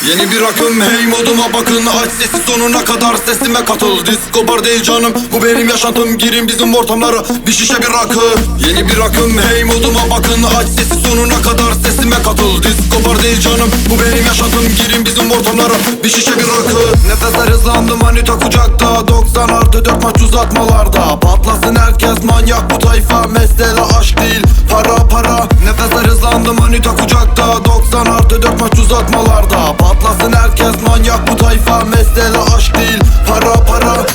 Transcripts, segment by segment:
Yeni bir akım, hey moduma bakın. Aç sesi sonuna kadar, sesime katıl. Disco bar değil canım, bu benim yaşantım. Girin bizim ortamlara, bir şişe bir rakı. Yeni bir akım, hey moduma bakın. Aç sesi sonuna kadar, sesime katıl. Disco bar değil canım, bu benim yaşantım. Girin bizim ortamlara, bir şişe bir rakı. Nefesler hızlandı, manita kucakta. 90+4 maç uzatmalarda. Patlasın herkes, manyak bu tayfa. Mesele aşk değil, para para. Nefesler hızlandı, manita kucakta. 90+4 maç uzatmalarda. Patlasın herkes, manyak bu tayfa. Mesele aşk değil, para para.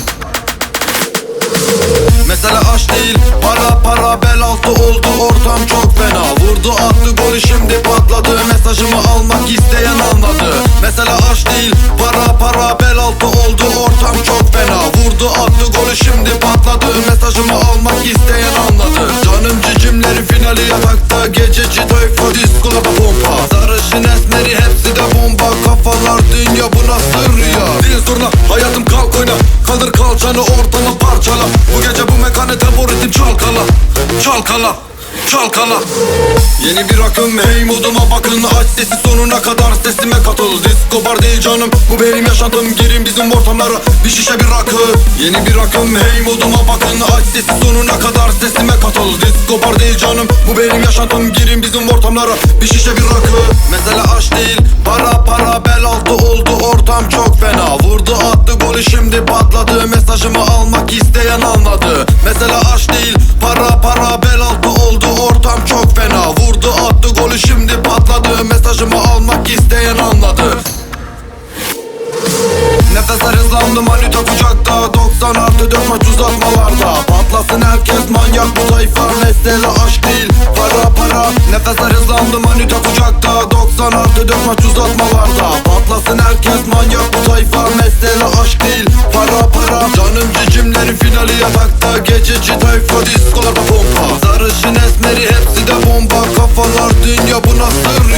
Mesele aşk değil, para para. Bel altı oldu, ortam çok fena. Vurdu attı golü, şimdi patladı. Mesajımı almak isteyen anladı. Mesele aşk değil, para para. Bel altı oldu, ortam çok fena. Vurdu attı golü, şimdi patladı. Mesajımı almak isteyen anladı. Canım cicimleri finali yatakta. Gececi tayfa, diskolada pompa. Sarışın esmeri hepsi de bomba. Kafalar dünya, bu nasıl rüya? Dil zurna, hayatım kalk oyna. Kaldır kalçanı ortama parçala. Bu gece bu mekanı tempo çalkala. Çalkala, çalkala. Yeni bir akım, hey moduma bakın. Aç sesi sonuna kadar, sesime katıl. Disco bar değil canım, bu benim yaşantım. Girin bizim ortamlara, bir şişe bir rakı. Yeni bir akım, hey moduma bakın. Aç sesi sonuna kadar, sesime katıl. Disco bar değil canım, bu benim yaşantım. Girin bizim ortamlara, bir şişe bir rakı. Mesele aşk değil, para para. Bel altı oldu, ortam çok fena. Vurdu attı golü, şimdi patladı. Mesajımı almak isteyen anladı. Mesele aşk değil, para para. Bel altı oldu, ortam çok fena. Vurdu attı golü, şimdi patladı. Mesajımı almak isteyen anladı. Nefesler hızlandı, manita kucakta. 90+4 maç uzatmalarda. Patlasın herkes, manyak bu tayfa. Mesele aşk değil, para para. Nefesler hızlandı, manita kucakta. 90+4 maç uzatmalarda. Patlasın herkes, manyak bu tayfa. Mesele aşk değil, para para. Canım cicimleri finali yatakta. Gececi tayfa, diskolarda pompa. Sarışın esmeri hepsi de bomba. Kafalar dünya, bu nasıl